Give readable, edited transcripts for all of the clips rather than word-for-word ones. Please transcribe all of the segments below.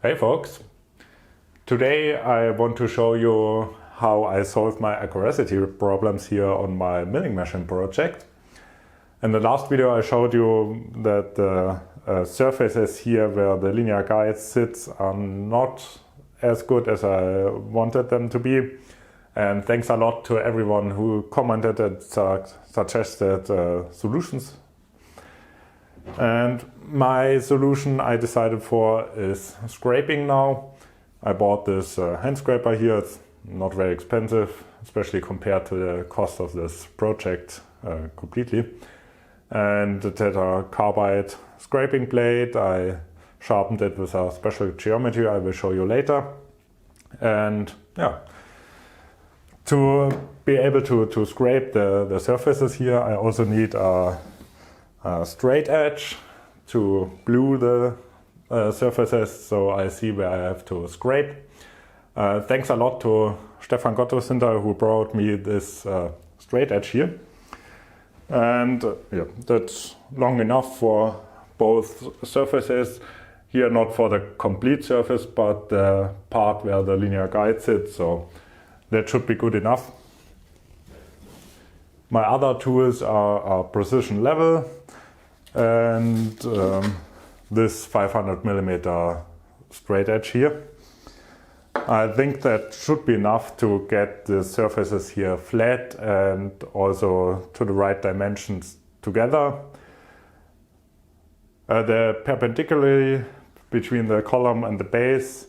Hey folks! Today I want to show you how I solved my accuracy problems here on my milling machine project. In the last video I showed you that the surfaces here where the linear guide sits are not as good as I wanted them to be. And thanks a lot to everyone who commented and suggested solutions. And my solution I decided for is scraping now. I bought this hand scraper here. It's not very expensive, especially compared to the cost of this project completely. And it had a carbide scraping blade. I sharpened it with a special geometry I will show you later. And yeah, to be able to scrape the surfaces here, I also need a straight edge to glue the surfaces, so I see where I have to scrape. Thanks a lot to Stefan who brought me this straight edge here. And yeah, that's long enough for both surfaces. Here not for the complete surface, but the part where the linear guide sits, so that should be good enough. My other tools are precision level and this 500mm straight edge here. I think that should be enough to get the surfaces here flat and also to the right dimensions together. The perpendicularly between the column and the base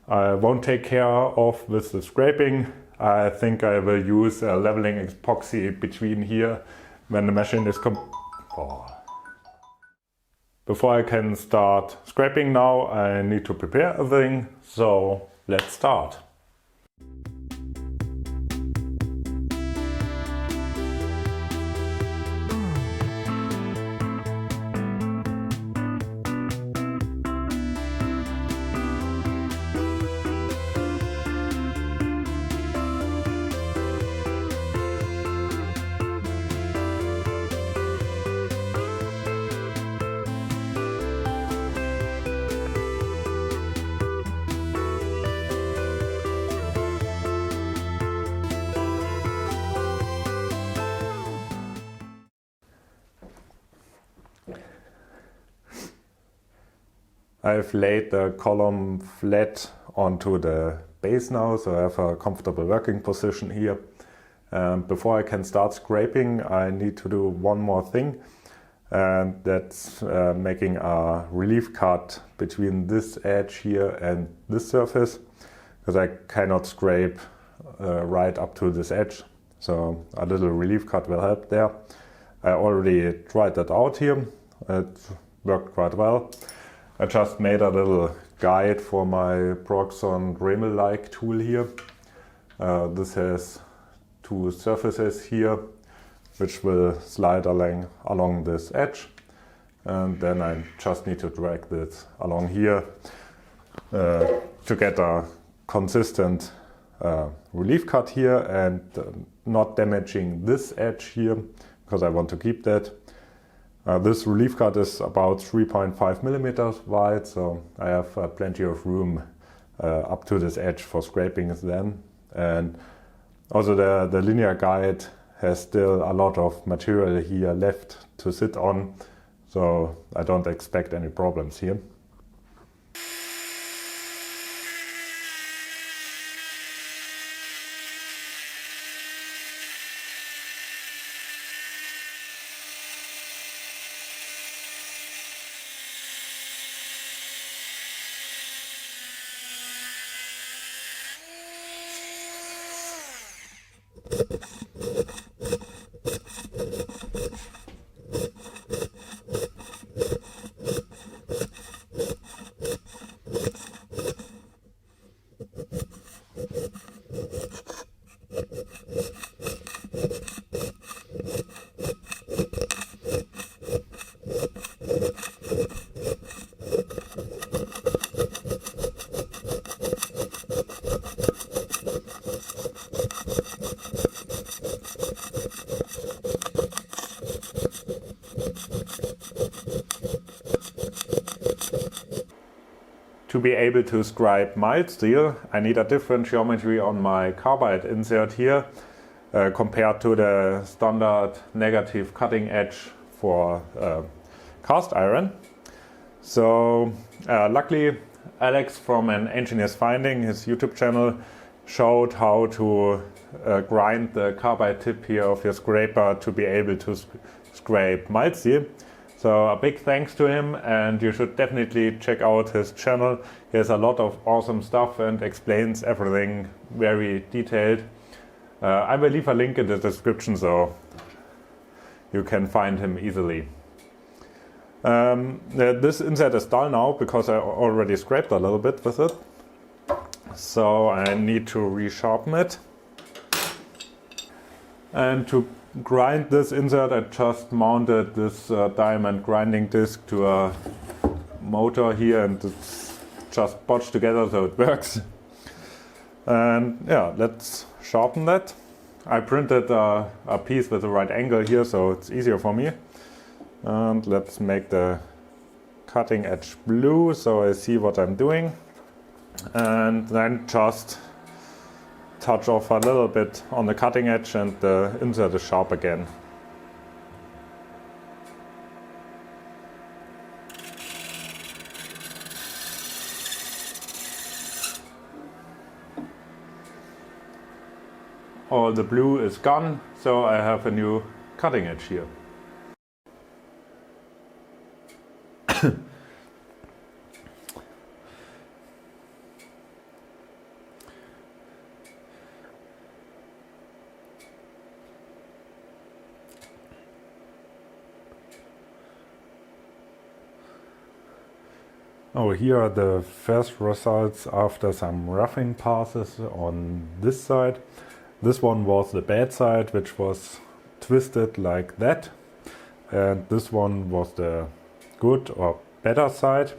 I won't take care of with the scraping. I think I will use a leveling epoxy between here when the machine is Before I can start scraping now, I need to prepare everything, so let's start. I've laid the column flat onto the base now, so I have a comfortable working position here. Before I can start scraping, I need to do one more thing, and that's making a relief cut between this edge here and this surface, because I cannot scrape right up to this edge, so a little relief cut will help there. I already tried that out here, it worked quite well. I just made a little guide for my Proxon Dremel-like tool here. This has two surfaces here, which will slide along this edge. And then I just need to drag this along here to get a consistent relief cut here and not damaging this edge here, because I want to keep that. This relief cut is about 3.5mm wide, so I have plenty of room up to this edge for scraping then. And also the linear guide has still a lot of material here left to sit on, so I don't expect any problems here. be able to scribe mild steel, I need a different geometry on my carbide insert here compared to the standard negative cutting edge for cast iron. So luckily Alex from an Engineer's Finding, his YouTube channel, showed how to grind the carbide tip here of your scraper to be able to scrape mild steel. So a big thanks to him, and you should definitely check out his channel. He has a lot of awesome stuff and explains everything very detailed. I will leave a link in the description so you can find him easily. This insert is dull now because I already scraped a little bit with it. So I need to resharpen it. And to grind this insert, I just mounted this diamond grinding disc to a motor here, and it's just botched together so it works. And yeah, let's sharpen that. I printed a piece with the right angle here so it's easier for me. And let's make the cutting edge blue so I see what I'm doing. And then just touch off a little bit on the cutting edge and the insert is sharp again. All the blue is gone, so I have a new cutting edge here. Oh, here are the first results after some roughing passes on this side. This one was the bad side, which was twisted like that. And this one was the good or better side.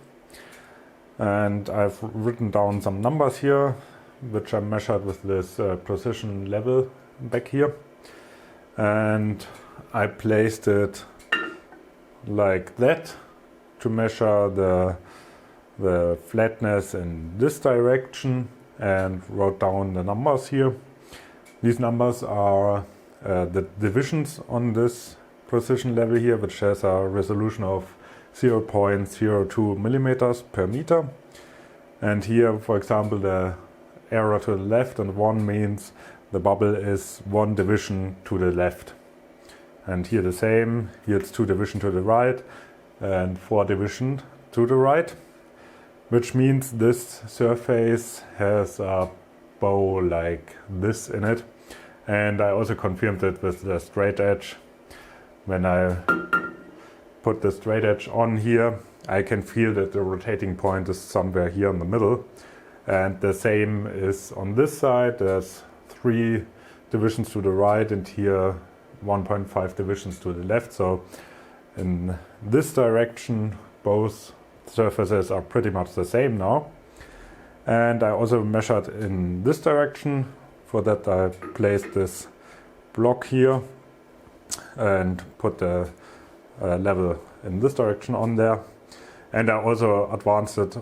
And I've written down some numbers here, which I measured with this precision level back here. And I placed it like that to measure the flatness in this direction and wrote down the numbers here. These numbers are the divisions on this precision level here, which has a resolution of 0.02 millimeters per meter. And here, for example, the arrow to the left and 1 means the bubble is 1 division to the left. And here the same, here it's 2 division to the right and 4 division to the right. Which means this surface has a bow like this in it. And I also confirmed it with the straight edge. When I put the straight edge on here, I can feel that the rotating point is somewhere here in the middle. And the same is on this side. There's 3 divisions to the right and here 1.5 divisions to the left. So in this direction, both surfaces are pretty much the same now. And I also measured in this direction. For that I placed this block here and put the level in this direction on there. And I also advanced it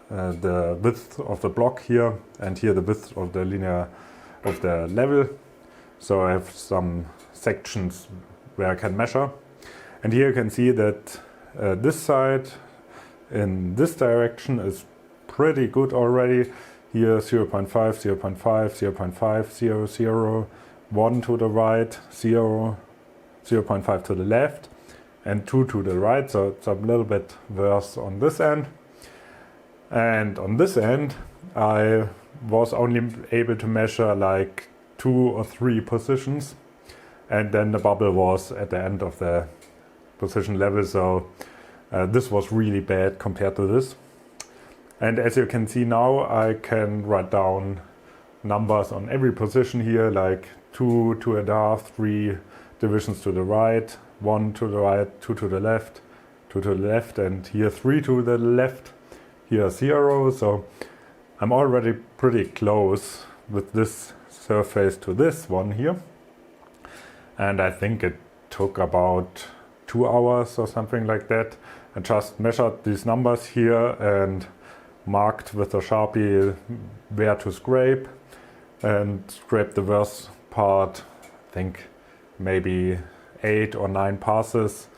the width of the block here and here the width of the linear of the level. So I have some sections where I can measure. And here you can see that this side in this direction is pretty good already. Here 0.5, 0.5, 0.5, 0, 0, 1 to the right, 0, 0.5 to the left and 2 to the right. So it's a little bit worse on this end. And on this end I was only able to measure like 2 or 3 positions. And then the bubble was at the end of the position level, so this was really bad compared to this. And as you can see now, I can write down numbers on every position here, like 2, 2.5, 3 divisions to the right, 1 to the right, 2 to the left, 2 to the left, and here 3 to the left, here 0. So I'm already pretty close with this surface to this one here. And I think it took about 2 hours or something like that. I just measured these numbers here and marked with a Sharpie where to scrape, and scrape the worst part, I think maybe 8 or 9 passes.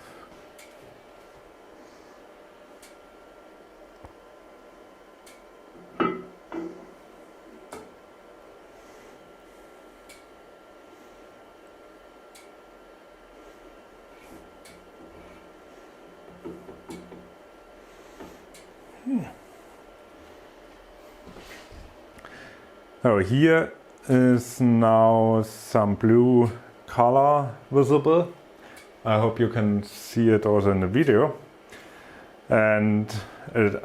So here is now some blue color visible. I hope you can see it also in the video. And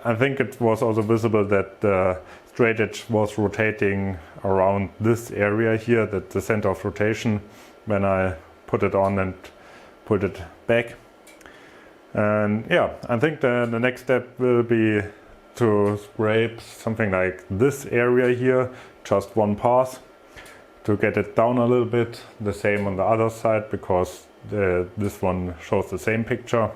I think it was also visible that the straight edge was rotating around this area here, that the center of rotation, when I put it on and put it back. And yeah, I think the next step will be to scrape something like this area here, just one pass, to get it down a little bit. The same on the other side, because this one shows the same picture.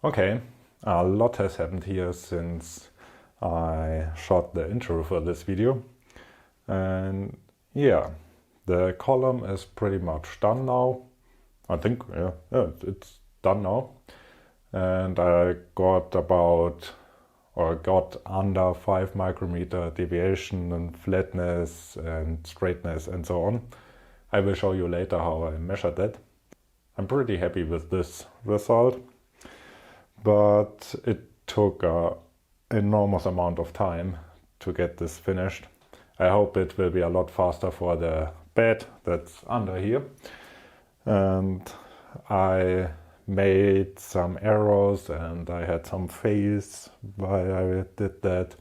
Okay, a lot has happened here since I shot the intro for this video. And yeah, the column is pretty much done now. I think, yeah, it's done now. And I got under 5 micrometer deviation and flatness and straightness and so on. I will show you later how I measured that. I'm pretty happy with this result, but it took an enormous amount of time to get this finished. I hope it will be a lot faster for the bed that's under here. And I made some arrows and I had some fails while I did that.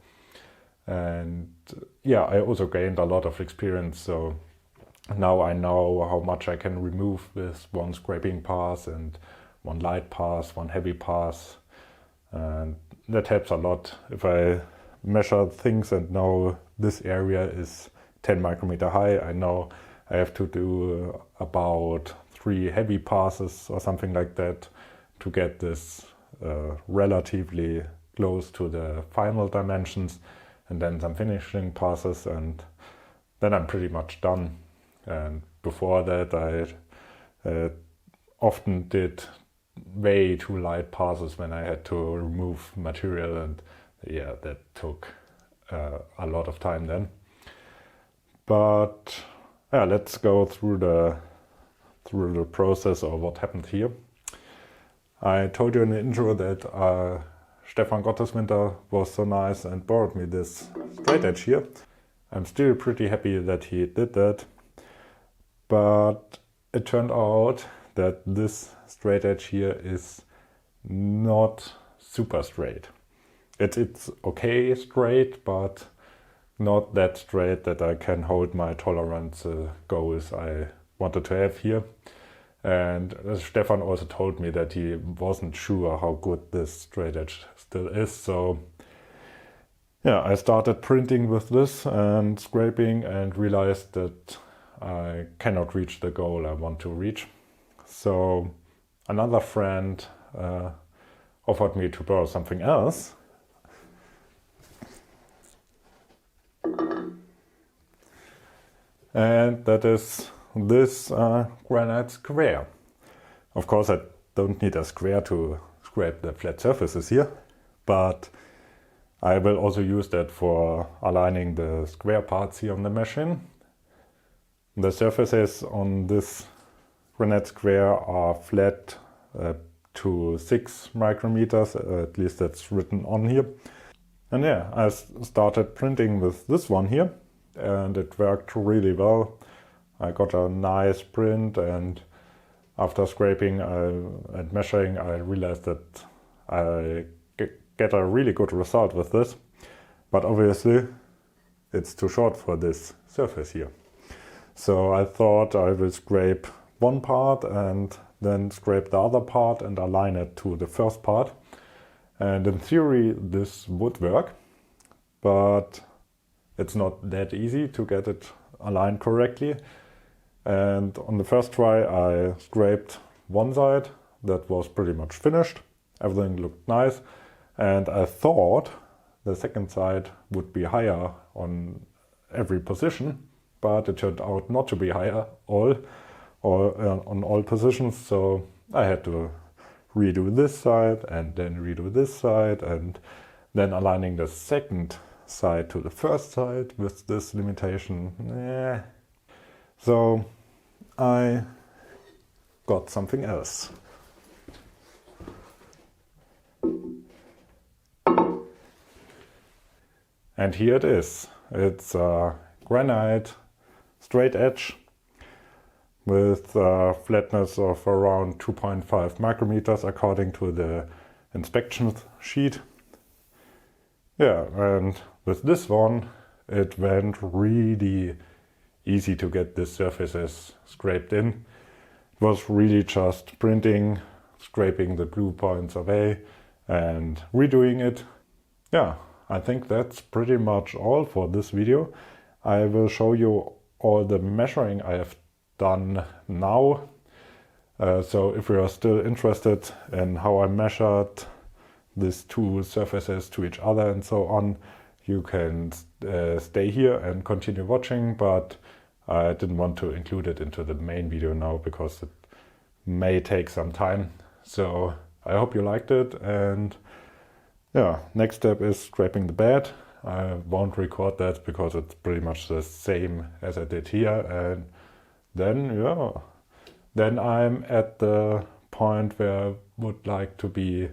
And yeah, I also gained a lot of experience, so now I know how much I can remove with one scraping pass and one light pass, one heavy pass. And that helps a lot. If I measure things and know this area is 10 micrometer high, I know I have to do about 3 heavy passes or something like that to get this relatively close to the final dimensions, and then some finishing passes, and then I'm pretty much done. And before that I often did way too light passes when I had to remove material, and yeah, that took a lot of time then. But yeah, let's go through through the process or what happened here. I told you in the intro that Stefan got this winter, was so nice and borrowed me this straight edge here. I'm still pretty happy that he did that, but it turned out that this straight edge here is not super straight. It's okay straight, but not that straight that I can hold my tolerance goals I wanted to have here. And Stefan also told me that he wasn't sure how good this straight edge still is. So yeah, I started printing with this and scraping and realized that I cannot reach the goal I want to reach. So another friend offered me to borrow something else. And that is this granite square. Of course, I don't need a square to scrape the flat surfaces here, but I will also use that for aligning the square parts here on the machine. The surfaces on this granite square are flat to 6 micrometers, at least that's written on here. And yeah, I started printing with this one here, and it worked really well. I got a nice print, and after scraping and measuring, I realized that I get a really good result with this. But obviously, it's too short for this surface here. So I thought I will scrape one part and then scrape the other part and align it to the first part. And in theory, this would work, but it's not that easy to get it aligned correctly. And on the first try, I scraped one side that was pretty much finished. Everything looked nice. And I thought the second side would be higher on every position, but it turned out not to be higher on all positions. So I had to redo this side and then redo this side, and then aligning the second side to the first side with this limitation. So I got something else. And here it is. It's a granite straight edge with a flatness of around 2.5 micrometers according to the inspection sheet. Yeah, and with this one, it went really easy to get the surfaces scraped in. It was really just printing, scraping the blue points away and redoing it. Yeah, I think that's pretty much all for this video. I will show you all the measuring I have done now. So if you are still interested in how I measured these two surfaces to each other and so on, you can stay here and continue watching, but I didn't want to include it into the main video now because it may take some time. So I hope you liked it, and yeah, next step is scraping the bed. I won't record that because it's pretty much the same as I did here, and then I'm at the point where I would like to be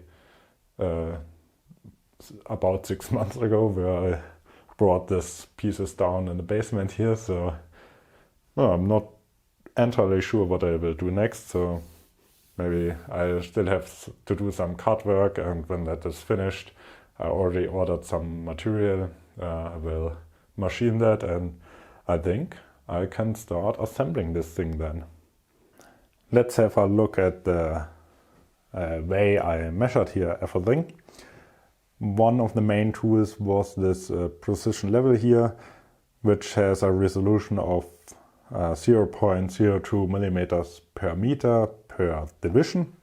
about 6 months ago, where I brought these pieces down in the basement here. So I'm not entirely sure what I will do next, so maybe I still have to do some cut work, and when that is finished, I already ordered some material. I will machine that, and I think I can start assembling this thing then. Let's have a look at the way I measured here everything. One of the main tools was this precision level here, which has a resolution of 0.02 millimeters per meter per division.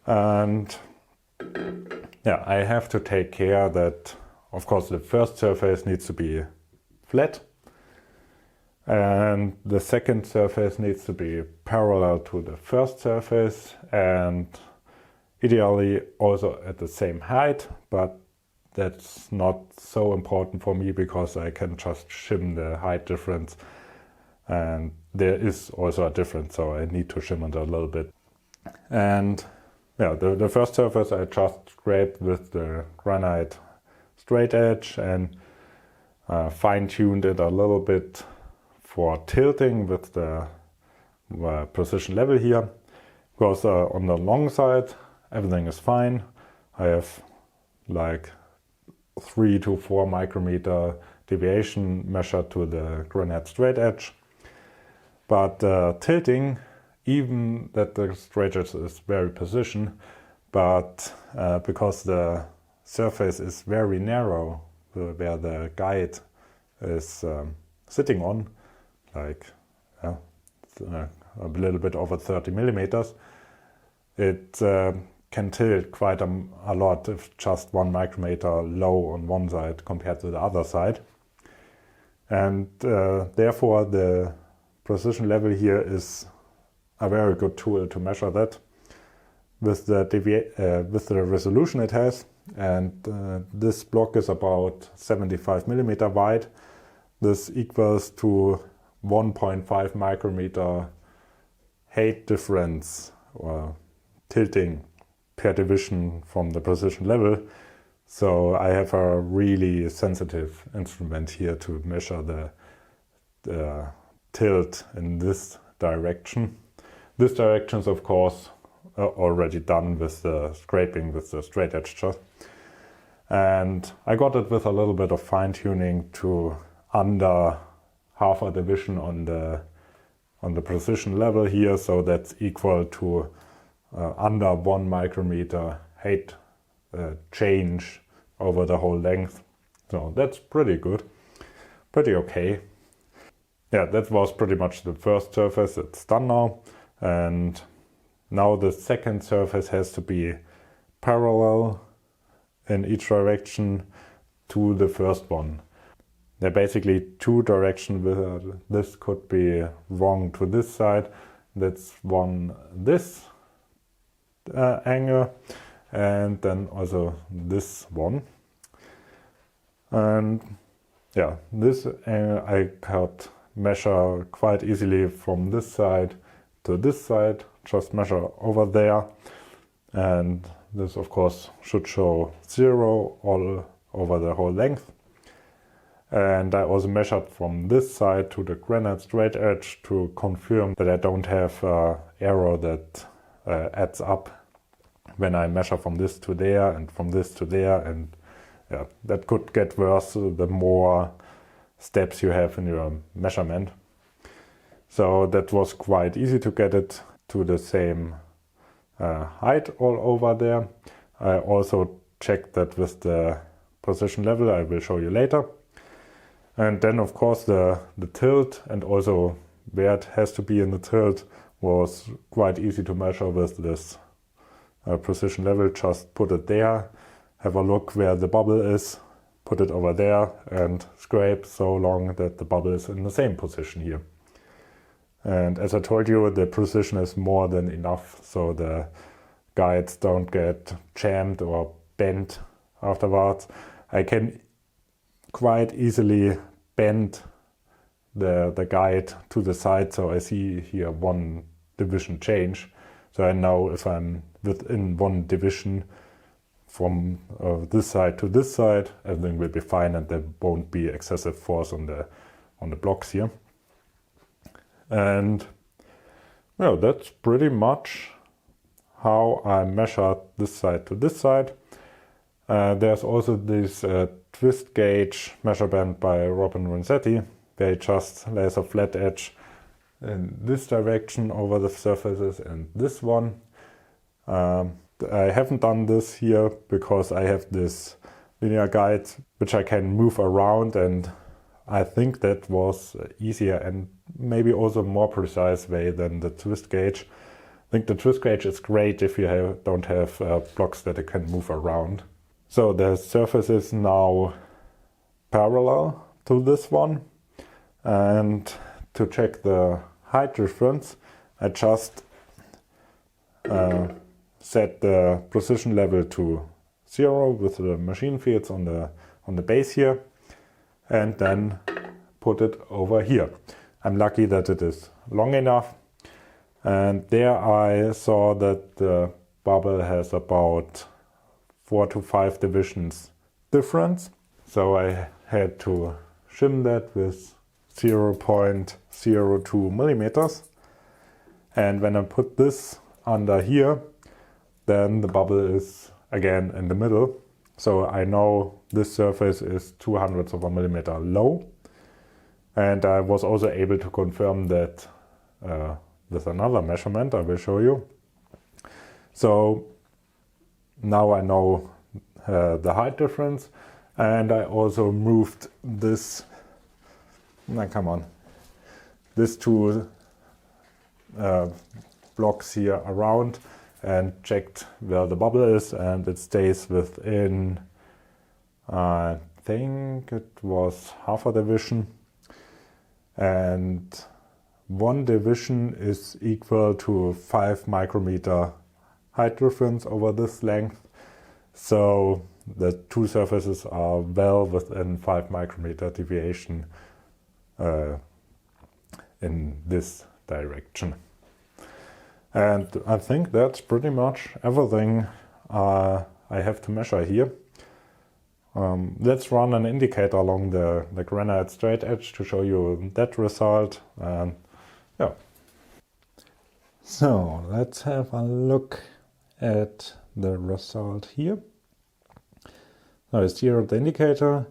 And yeah, I have to take care that, of course, the first surface needs to be flat, and the second surface needs to be parallel to the first surface, and ideally also at the same height, but that's not so important for me because I can just shim the height difference, and there is also a difference, so I need to shim it a little bit. And yeah, the first surface I just scraped with the granite straight edge and fine-tuned it a little bit for tilting with the precision level here, because on the long side everything is fine. I have like 3 to 4 micrometer deviation measured to the granite straight edge, but tilting, even that the straight edge is very precision, but because the surface is very narrow where the guide is sitting on, like a little bit over 30 millimeters, it can tilt quite a lot if just 1 micrometer low on one side compared to the other side. And therefore the precision level here is a very good tool to measure that with the resolution it has. And this block is about 75 millimeter wide. This equals to 1.5 micrometer height difference or tilting per division from the precision level. So I have a really sensitive instrument here to measure the tilt in this direction. This direction is of course already done with the scraping with the straight edge just. And I got it with a little bit of fine tuning to under half a division on the precision level here, so that's equal to under 1 micrometer height change over the whole length. So that's pretty good, pretty okay. Yeah, that was pretty much the first surface. It's done now, and now the second surface has to be parallel in each direction to the first one. There are basically two directions where this could be wrong to this side. That's one this angle, and then also this one. And yeah, this angle I could measure quite easily from this side to this side, just measure over there. And this of course should show 0 all over the whole length. And I also measured from this side to the granite straight edge to confirm that I don't have error that adds up when I measure from this to there and from this to there. And yeah, that could get worse the more steps you have in your measurement. So that was quite easy to get it to the same height all over there. I also checked that with the precision level, I will show you later. And then of course the tilt and also where it has to be in the tilt was quite easy to measure with this precision level. Just put it there, have a look where the bubble is, put it over there and scrape so long that the bubble is in the same position here. And as I told you, the precision is more than enough, so the guides don't get jammed or bent afterwards. I can quite easily bend the guide to the side, so I see here 1 division change. So I know if I'm within 1 division from this side to this side, everything will be fine and there won't be excessive force on the blocks here. And well, that's pretty much how I measured this side to this side. There's also this twist gauge measurement by Robin Ronzetti. They just lays a flat edge in this direction over the surfaces and this one. I haven't done this here because I have this linear guide which I can move around, and I think that was easier and maybe also more precise way than the twist gauge. I think the twist gauge is great if you don't have blocks that you can move around. So the surface is now parallel to this one, and to check the height difference I just set the precision level to 0 with the machine fields on the base here, and then put it over here. I'm lucky that it is long enough. And there I saw that the bubble has about 4 to 5 divisions difference. So I had to shim that with 0.02 millimeters. And when I put this under here, then the bubble is again in the middle. So I know this surface is 2/100 of a millimeter low. And I was also able to confirm that with another measurement I will show you. So now I know the height difference, and I also moved this, this two blocks here around and checked where the bubble is, and it stays within, I think it was half a division, and 1 division is equal to 5 micrometer height difference over this length. So the two surfaces are well within 5 micrometer deviation in this direction. And I think that's pretty much everything I have to measure here. Let's run an indicator along the granite straight edge to show you that result. And yeah. So let's have a look at the result here. So I zeroed the indicator.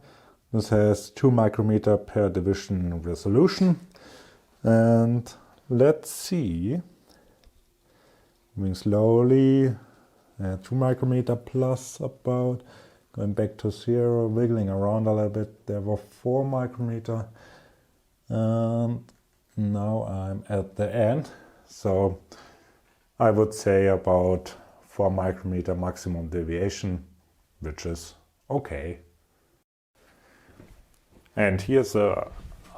This has 2 micrometer per division resolution. And let's see, moving slowly, 2 micrometer plus about, going back to 0, wiggling around a little bit. There were 4 micrometer. And now I'm at the end. So I would say about 4 micrometer maximum deviation, which is okay. And here's the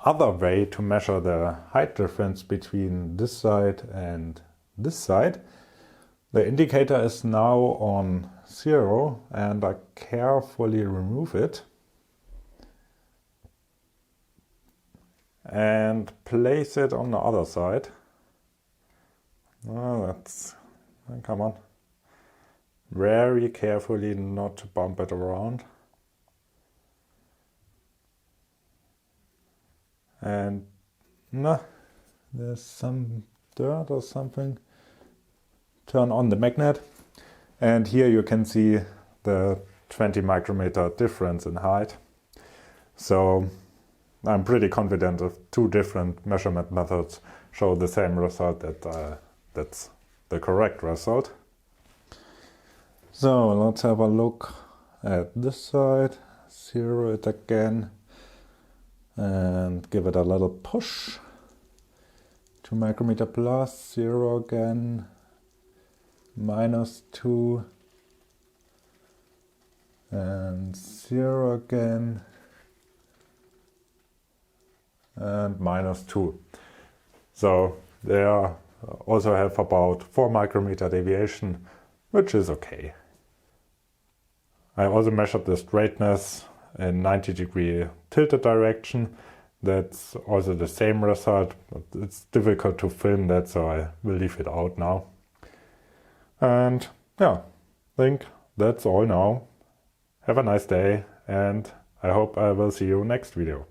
other way to measure the height difference between this side and this side. The indicator is now on 0, and I carefully remove it and place it on the other side. Oh, come on. Very carefully not to bump it around. And no, there's some dirt or something. Turn on the magnet, and here you can see the 20 micrometer difference in height. So I'm pretty confident if 2 different measurement methods show the same result, that that's the correct result. So let's have a look at this side, 0 it again, and give it a little push. 2 micrometer plus, 0 again, -2, and 0 again, and -2. So there also have about 4 micrometer deviation, which is okay. I also measured the straightness in 90-degree tilted direction. That's also the same result, but it's difficult to film that, so I will leave it out now. And yeah, I think that's all now. Have a nice day, and I hope I will see you next video.